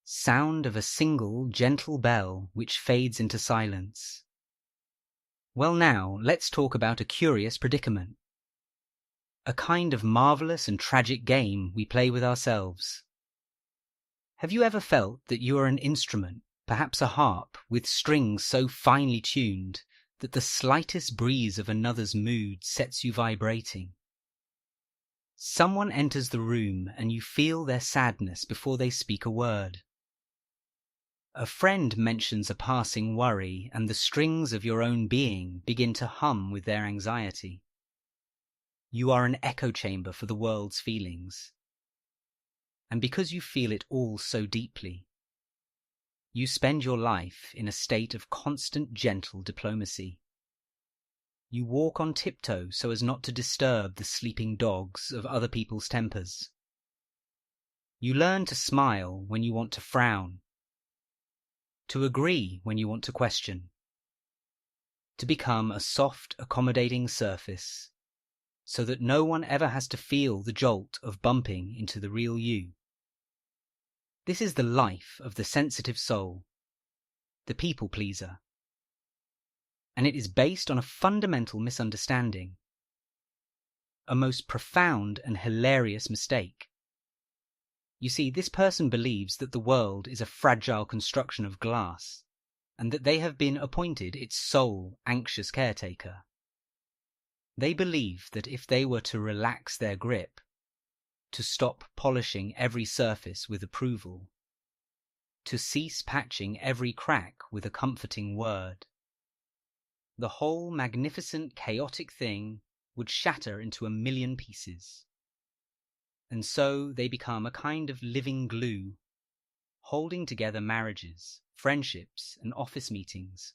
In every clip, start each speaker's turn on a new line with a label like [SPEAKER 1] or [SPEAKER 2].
[SPEAKER 1] Sound of a single gentle bell which fades into silence. Well now, let's talk about a curious predicament. A kind of marvelous and tragic game we play with ourselves. Have you ever felt that you are an instrument, perhaps a harp, with strings so finely tuned that the slightest breeze of another's mood sets you vibrating? Someone enters the room and you feel their sadness before they speak a word. A friend mentions a passing worry and the strings of your own being begin to hum with their anxiety. You are an echo chamber for the world's feelings. And because you feel it all so deeply, you spend your life in a state of constant gentle diplomacy. You walk on tiptoe so as not to disturb the sleeping dogs of other people's tempers. You learn to smile when you want to frown, to agree when you want to question, to become a soft, accommodating surface, so that no one ever has to feel the jolt of bumping into the real you. This is the life of the sensitive soul, the people pleaser. And it is based on a fundamental misunderstanding, a most profound and hilarious mistake. You see, this person believes that the world is a fragile construction of glass, and that they have been appointed its sole anxious caretaker. They believe that if they were to relax their grip, to stop polishing every surface with approval, to cease patching every crack with a comforting word, the whole magnificent chaotic thing would shatter into a million pieces. And so they become a kind of living glue, holding together marriages, friendships, and office meetings,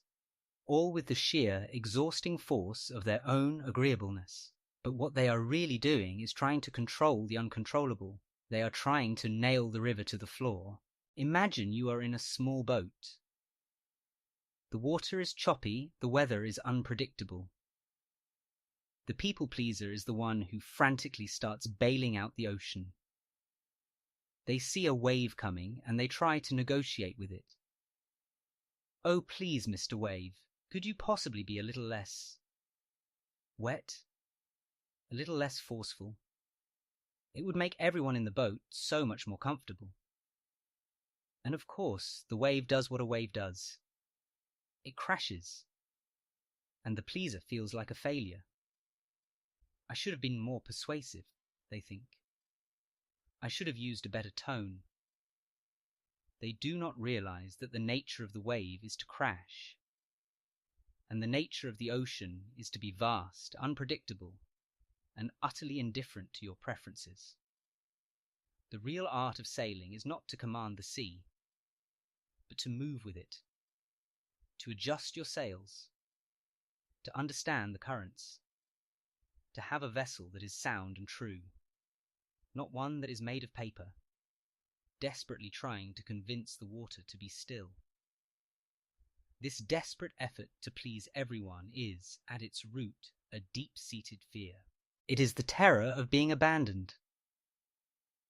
[SPEAKER 1] all with the sheer, exhausting force of their own agreeableness. But what they are really doing is trying to control the uncontrollable. They are trying to nail the river to the floor. Imagine you are in a small boat. The water is choppy, the weather is unpredictable. The people pleaser is the one who frantically starts bailing out the ocean. They see a wave coming and they try to negotiate with it. Oh, please, Mr. Wave, could you possibly be a little less wet? A little less forceful? It would make everyone in the boat so much more comfortable. And of course, the wave does what a wave does. It crashes. And the pleaser feels like a failure. I should have been more persuasive, they think. I should have used a better tone. They do not realize that the nature of the wave is to crash, and the nature of the ocean is to be vast, unpredictable, and utterly indifferent to your preferences. The real art of sailing is not to command the sea, but to move with it, to adjust your sails, to understand the currents, to have a vessel that is sound and true, not one that is made of paper, desperately trying to convince the water to be still. This desperate effort to please everyone is, at its root, a deep-seated fear. It is the terror of being abandoned.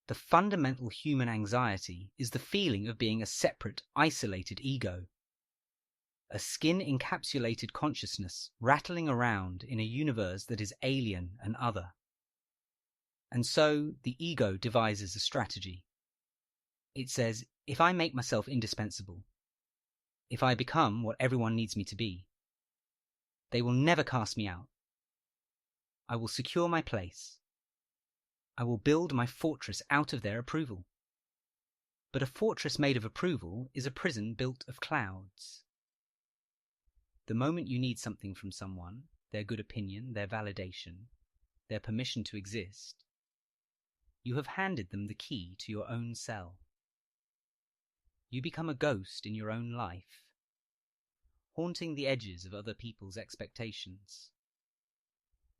[SPEAKER 1] The fundamental human anxiety is the feeling of being a separate, isolated ego, a skin-encapsulated consciousness rattling around in a universe that is alien and other. And so the ego devises a strategy. It says, if I make myself indispensable, if I become what everyone needs me to be, they will never cast me out. I will secure my place. I will build my fortress out of their approval. But a fortress made of approval is a prison built of clouds. The moment you need something from someone, their good opinion, their validation, their permission to exist, you have handed them the key to your own cell. You become a ghost in your own life, haunting the edges of other people's expectations.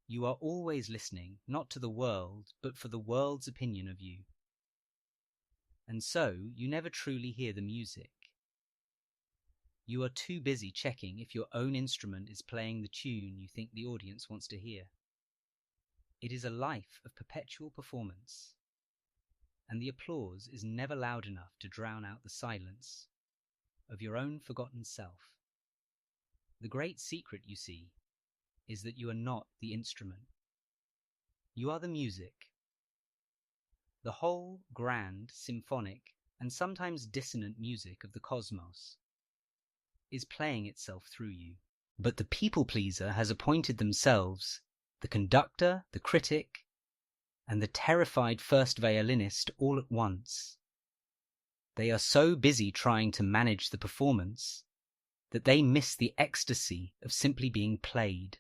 [SPEAKER 1] You are always listening, not to the world, but for the world's opinion of you. And so you never truly hear the music. You are too busy checking if your own instrument is playing the tune you think the audience wants to hear. It is a life of perpetual performance. and the applause is never loud enough to drown out the silence of your own forgotten self. The great secret, you see, is that you are not the instrument. You are the music. The whole grand, symphonic, and sometimes dissonant music of the cosmos is playing itself through you. But the people-pleaser has appointed themselves the conductor, the critic, and the terrified first violinist all at once. They are so busy trying to manage the performance that they miss the ecstasy of simply being played.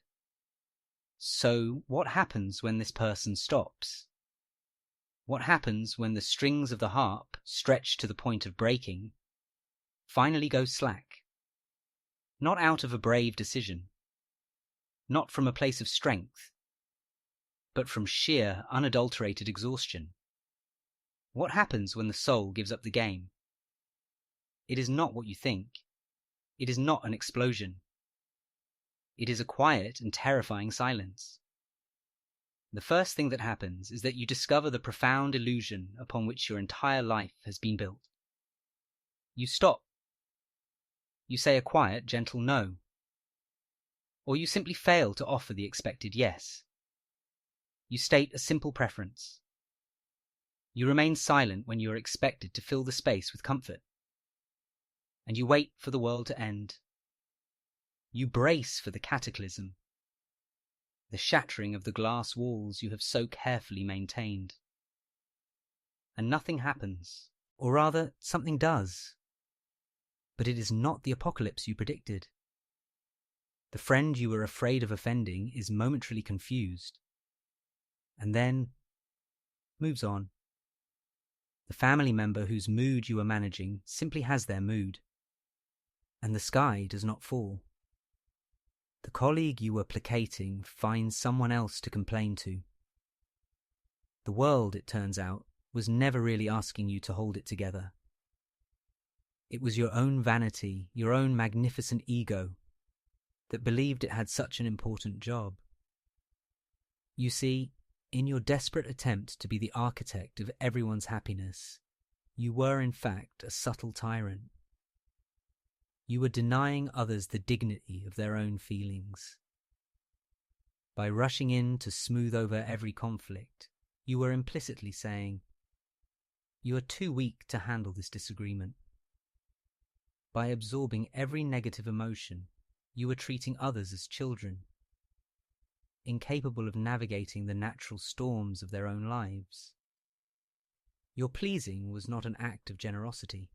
[SPEAKER 1] So what happens when this person stops? What happens when the strings of the harp, stretched to the point of breaking, finally go slack? Not out of a brave decision, not from a place of strength, but from sheer, unadulterated exhaustion. What happens when the soul gives up the game? It is not what you think. It is not an explosion. It is a quiet and terrifying silence. The first thing that happens is that you discover the profound illusion upon which your entire life has been built. You stop. You say a quiet, gentle no. Or you simply fail to offer the expected yes. You state a simple preference. You remain silent when you are expected to fill the space with comfort. And you wait for the world to end. You brace for the cataclysm, the shattering of the glass walls you have so carefully maintained. And nothing happens, or rather, something does. But it is not the apocalypse you predicted. The friend you were afraid of offending is momentarily confused, and then moves on. The family member whose mood you are managing simply has their mood, and the sky does not fall. The colleague you were placating finds someone else to complain to. The world, it turns out, was never really asking you to hold it together. It was your own vanity, your own magnificent ego, that believed it had such an important job. You see, in your desperate attempt to be the architect of everyone's happiness, you were in fact a subtle tyrant. You were denying others the dignity of their own feelings. By rushing in to smooth over every conflict, you were implicitly saying, "You are too weak to handle this disagreement." By absorbing every negative emotion, you were treating others as children, incapable of navigating the natural storms of their own lives. Your pleasing was not an act of generosity.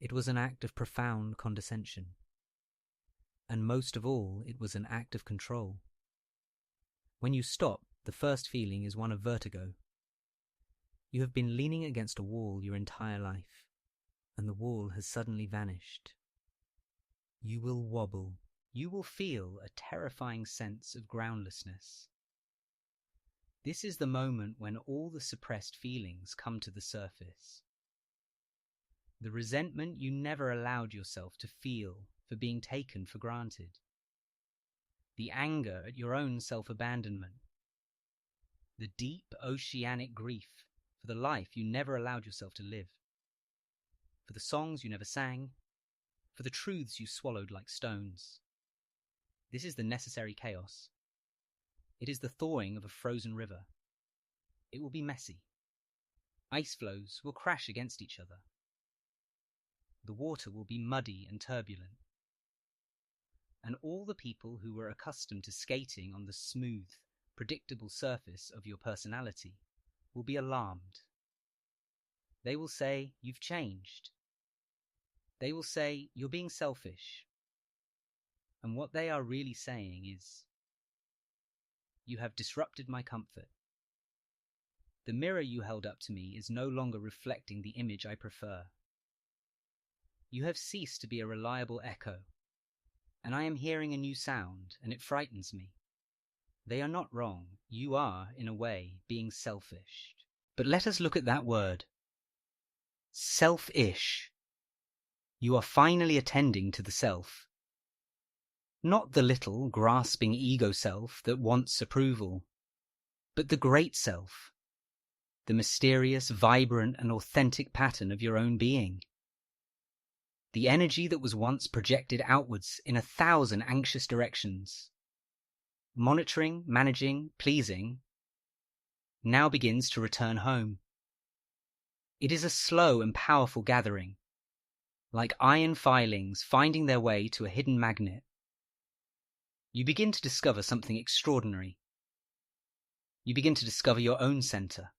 [SPEAKER 1] It was an act of profound condescension. And most of all, it was an act of control. When you stop, the first feeling is one of vertigo. You have been leaning against a wall your entire life, and the wall has suddenly vanished. You will wobble. You will feel a terrifying sense of groundlessness. This is the moment when all the suppressed feelings come to the surface. The resentment you never allowed yourself to feel for being taken for granted. The anger at your own self-abandonment. The deep oceanic grief for the life you never allowed yourself to live. For the songs you never sang. For the truths you swallowed like stones. This is the necessary chaos. It is the thawing of a frozen river. It will be messy. Ice floes will crash against each other. The water will be muddy and turbulent. And all the people who were accustomed to skating on the smooth, predictable surface of your personality will be alarmed. They will say, "You've changed." They will say, "You're being selfish." And what they are really saying is, "You have disrupted my comfort. The mirror you held up to me is no longer reflecting the image I prefer. You have ceased to be a reliable echo, and I am hearing a new sound, and it frightens me." They are not wrong. You are, in a way, being selfish. But let us look at that word. Selfish. You are finally attending to the self. Not the little, grasping ego self that wants approval, but the great self. the mysterious, vibrant, and authentic pattern of your own being. The energy that was once projected outwards in 1,000 anxious directions, monitoring, managing, pleasing, now begins to return home. It is a slow and powerful gathering, like iron filings finding their way to a hidden magnet. You begin to discover something extraordinary. You begin to discover your own center.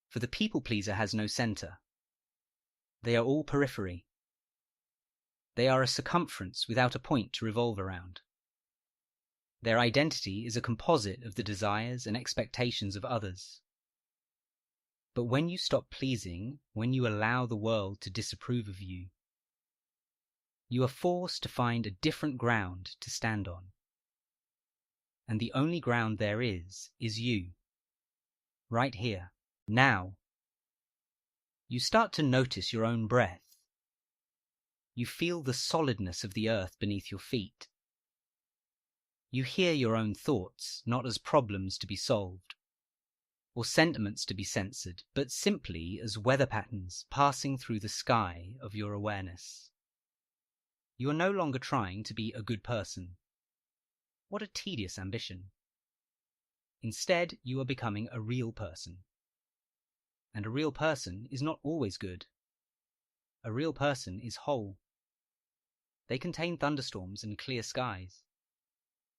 [SPEAKER 1] For the people-pleaser has no center. They are all periphery. They are a circumference without a point to revolve around. Their identity is a composite of the desires and expectations of others. But when you stop pleasing, when you allow the world to disapprove of you, you are forced to find a different ground to stand on. And the only ground there is you. Right here, now. You start to notice your own breath. You feel the solidness of the earth beneath your feet. You hear your own thoughts, not as problems to be solved, or sentiments to be censored, but simply as weather patterns passing through the sky of your awareness. You are no longer trying to be a good person. What a tedious ambition. Instead, you are becoming a real person. And a real person is not always good. A real person is whole. They contain thunderstorms and clear skies,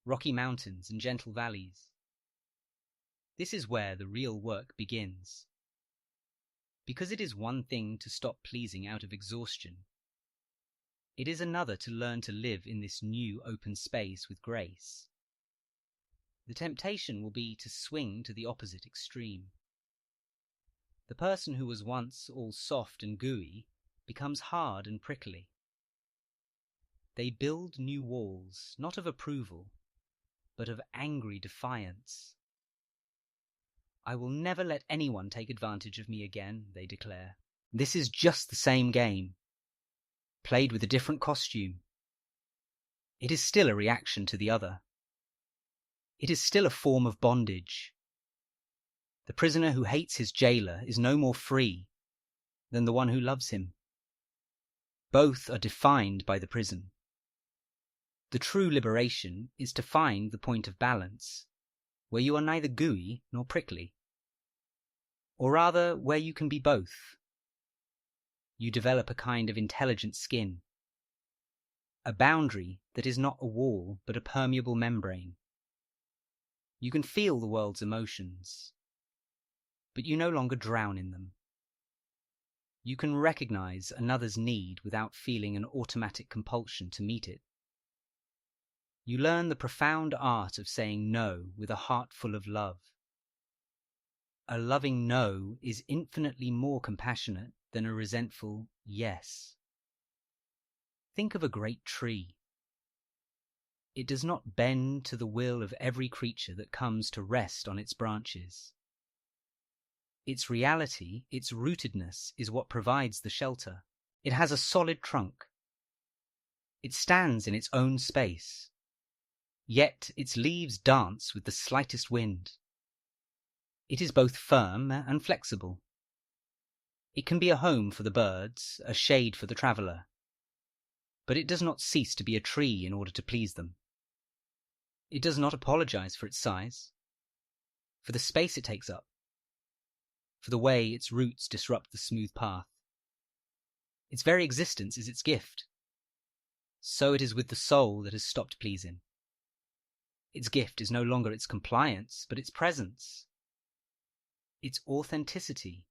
[SPEAKER 1] rocky mountains and gentle valleys. This is where the real work begins. Because it is one thing to stop pleasing out of exhaustion. It is another to learn to live in this new open space with grace. The temptation will be to swing to the opposite extreme. The person who was once all soft and gooey becomes hard and prickly. They build new walls, not of approval, but of angry defiance. I will never let anyone take advantage of me again, they declare. This is just the same game, played with a different costume. It is still a reaction to the other. It is still a form of bondage. The prisoner who hates his jailer is no more free than the one who loves him. Both are defined by the prison. The true liberation is to find the point of balance, where you are neither gooey nor prickly. Or rather, where you can be both. You develop a kind of intelligent skin. A boundary that is not a wall, but a permeable membrane. You can feel the world's emotions, but you no longer drown in them. You can recognize another's need without feeling an automatic compulsion to meet it. You learn the profound art of saying no with a heart full of love. A loving no is infinitely more compassionate than a resentful yes. Think of a great tree. It does not bend to the will of every creature that comes to rest on its branches. Its reality, its rootedness, is what provides the shelter. It has a solid trunk. It stands in its own space. Yet its leaves dance with the slightest wind. It is both firm and flexible. It can be a home for the birds, a shade for the traveller. But it does not cease to be a tree in order to please them. It does not apologize for its size, for the space it takes up, for the way its roots disrupt the smooth path. Its very existence is its gift. So it is with the soul that has stopped pleasing. Its gift is no longer its compliance, but its presence, its authenticity.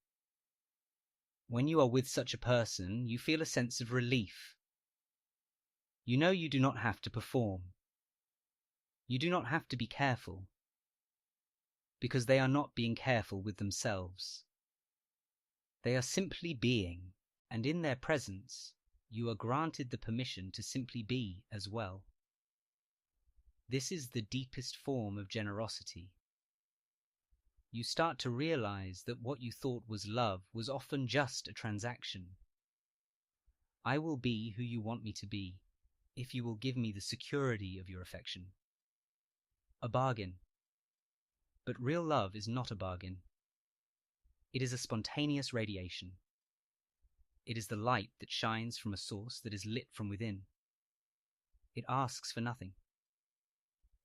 [SPEAKER 1] When you are with such a person, you feel a sense of relief. You know you do not have to perform. You do not have to be careful, because they are not being careful with themselves. They are simply being, and in their presence, you are granted the permission to simply be as well. This is the deepest form of generosity. You start to realize that what you thought was love was often just a transaction. I will be who you want me to be, if you will give me the security of your affection. A bargain. But real love is not a bargain. It is a spontaneous radiation. It is the light that shines from a source that is lit from within. It asks for nothing.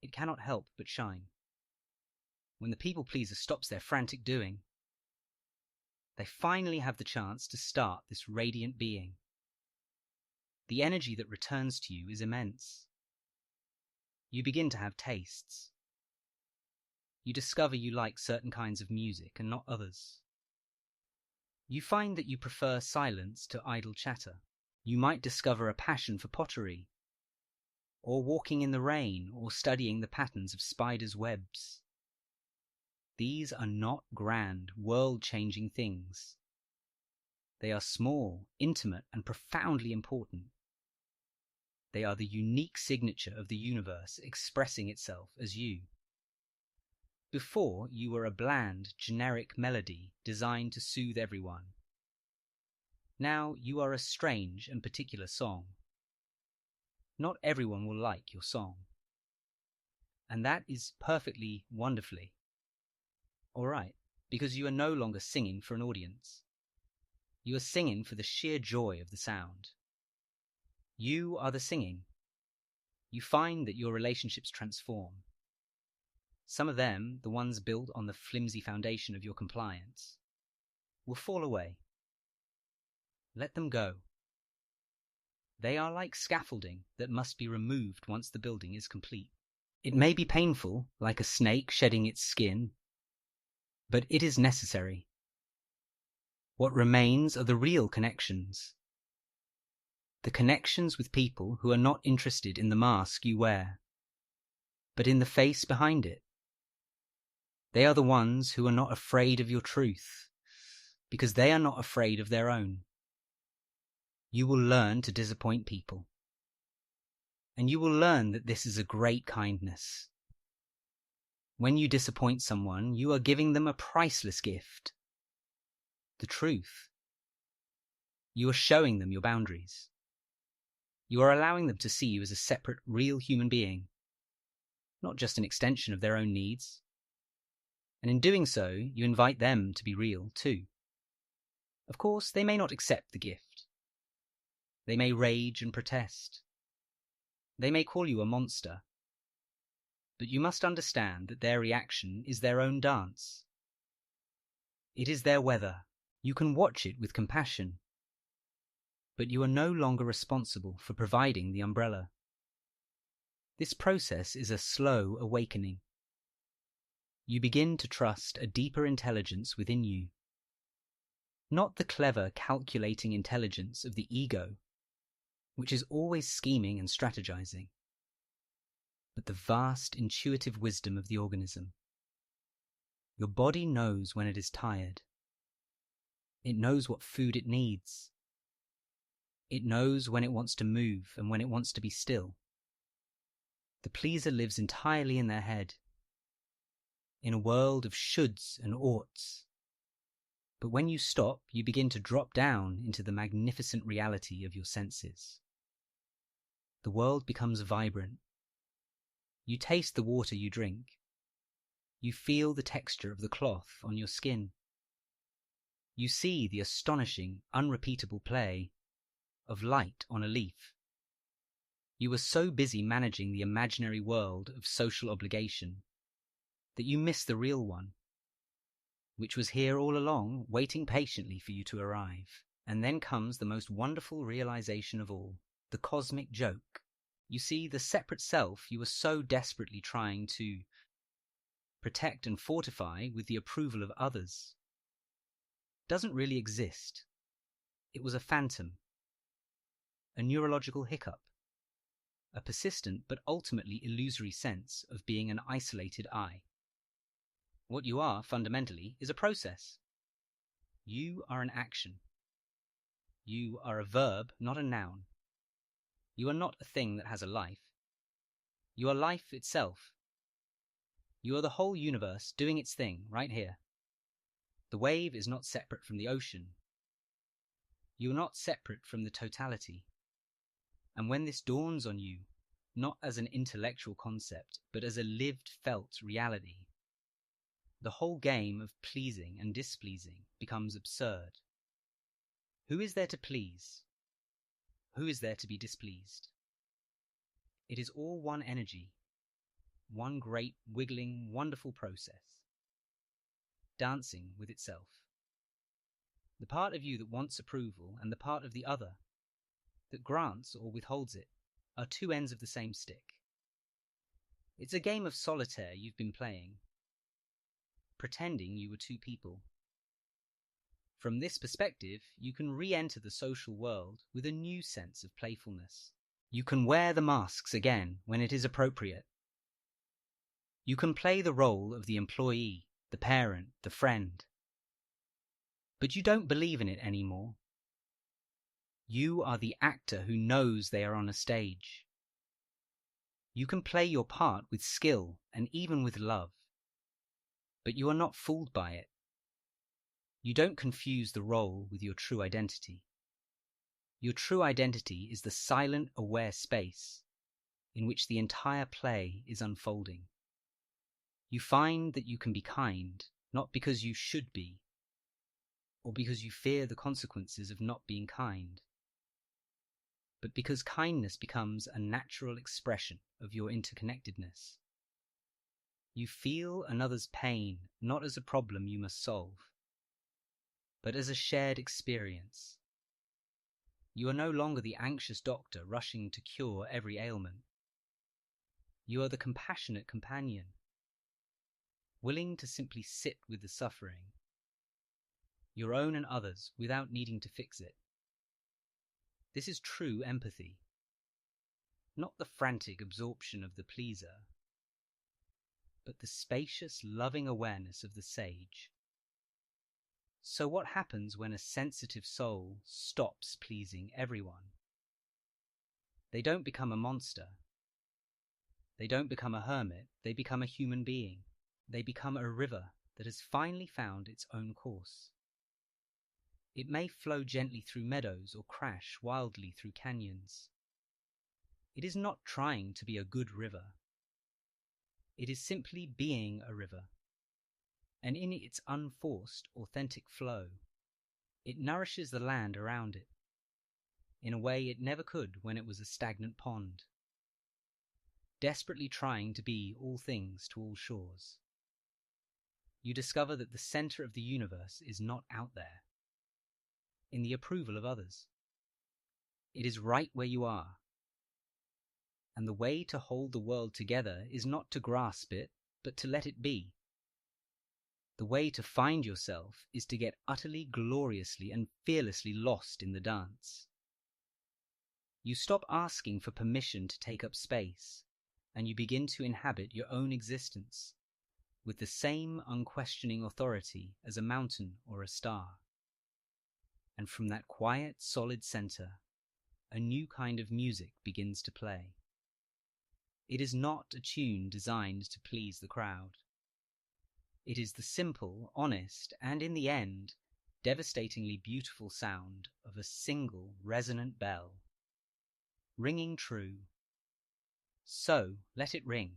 [SPEAKER 1] It cannot help but shine. When the people pleaser stops their frantic doing, they finally have the chance to start this radiant being. The energy that returns to you is immense. You begin to have tastes. You discover you like certain kinds of music and not others. You find that you prefer silence to idle chatter. You might discover a passion for pottery, or walking in the rain, or studying the patterns of spiders' webs. These are not grand, world-changing things. They are small, intimate, and profoundly important. They are the unique signature of the universe expressing itself as you. Before, you were a bland, generic melody designed to soothe everyone. Now you are a strange and particular song. Not everyone will like your song. And that is perfectly, wonderfully all right, because you are no longer singing for an audience. You are singing for the sheer joy of the sound. You are the singing. You find that your relationships transform. Some of them, the ones built on the flimsy foundation of your compliance, will fall away. Let them go. They are like scaffolding that must be removed once the building is complete. It may be painful, like a snake shedding its skin, but it is necessary. What remains are the real connections. The connections with people who are not interested in the mask you wear, but in the face behind it. They are the ones who are not afraid of your truth, because they are not afraid of their own. You will learn to disappoint people. And you will learn that this is a great kindness. When you disappoint someone, you are giving them a priceless gift. The truth. You are showing them your boundaries. You are allowing them to see you as a separate, real human being, not just an extension of their own needs. And in doing so, you invite them to be real too. Of course, they may not accept the gift. They may rage and protest. They may call you a monster. But you must understand that their reaction is their own dance. It is their weather. You can watch it with compassion. But you are no longer responsible for providing the umbrella. This process is a slow awakening. You begin to trust a deeper intelligence within you. Not the clever, calculating intelligence of the ego, which is always scheming and strategizing, but the vast, intuitive wisdom of the organism. Your body knows when it is tired. It knows what food it needs. It knows when it wants to move and when it wants to be still. The pleaser lives entirely in their head, in a world of shoulds and oughts. But when you stop, you begin to drop down into the magnificent reality of your senses. The world becomes vibrant. You taste the water you drink. You feel the texture of the cloth on your skin. You see the astonishing, unrepeatable play of light on a leaf. You are so busy managing the imaginary world of social obligation that you miss the real one, which was here all along, waiting patiently for you to arrive. And then comes the most wonderful realization of all, the cosmic joke. You see, the separate self you were so desperately trying to protect and fortify with the approval of others doesn't really exist. It was a phantom, a neurological hiccup, a persistent but ultimately illusory sense of being an isolated I. What you are, fundamentally, is a process. You are an action. You are a verb, not a noun. You are not a thing that has a life. You are life itself. You are the whole universe doing its thing right here. The wave is not separate from the ocean. You are not separate from the totality. And when this dawns on you, not as an intellectual concept, but as a lived, felt reality, The whole game of pleasing and displeasing becomes absurd. Who is there to please? Who is there to be displeased? It is all one energy, one great, wiggling, wonderful process, dancing with itself. The part of you that wants approval and the part of the other that grants or withholds it are two ends of the same stick. It's a game of solitaire you've been playing, pretending you were two people. From this perspective, you can re-enter the social world with a new sense of playfulness. You can wear the masks again when it is appropriate. You can play the role of the employee, the parent, the friend. But you don't believe in it anymore. You are the actor who knows they are on a stage. You can play your part with skill and even with love. But you are not fooled by it. You don't confuse the role with your true identity. Your true identity is the silent, aware space in which the entire play is unfolding. You find that you can be kind, not because you should be, or because you fear the consequences of not being kind, but because kindness becomes a natural expression of your interconnectedness. You feel another's pain not as a problem you must solve, but as a shared experience. You are no longer the anxious doctor rushing to cure every ailment. You are the compassionate companion, willing to simply sit with the suffering, your own and others, without needing to fix it. This is true empathy, not the frantic absorption of the pleaser, but the spacious, loving awareness of the sage. So what happens when a sensitive soul stops pleasing everyone? They don't become a monster. They don't become a hermit. They become a human being. They become a river that has finally found its own course. It may flow gently through meadows or crash wildly through canyons. It is not trying to be a good river. It is simply being a river. And in its unforced, authentic flow, it nourishes the land around it in a way it never could when it was a stagnant pond, desperately trying to be all things to all shores. You discover that the center of the universe is not out there, in the approval of others. It is right where you are. And the way to hold the world together is not to grasp it, but to let it be. The way to find yourself is to get utterly, gloriously, and fearlessly lost in the dance. You stop asking for permission to take up space, and you begin to inhabit your own existence with the same unquestioning authority as a mountain or a star. And from that quiet, solid center, a new kind of music begins to play. It is not a tune designed to please the crowd. It is the simple, honest, and in the end, devastatingly beautiful sound of a single resonant bell, ringing true. So let it ring.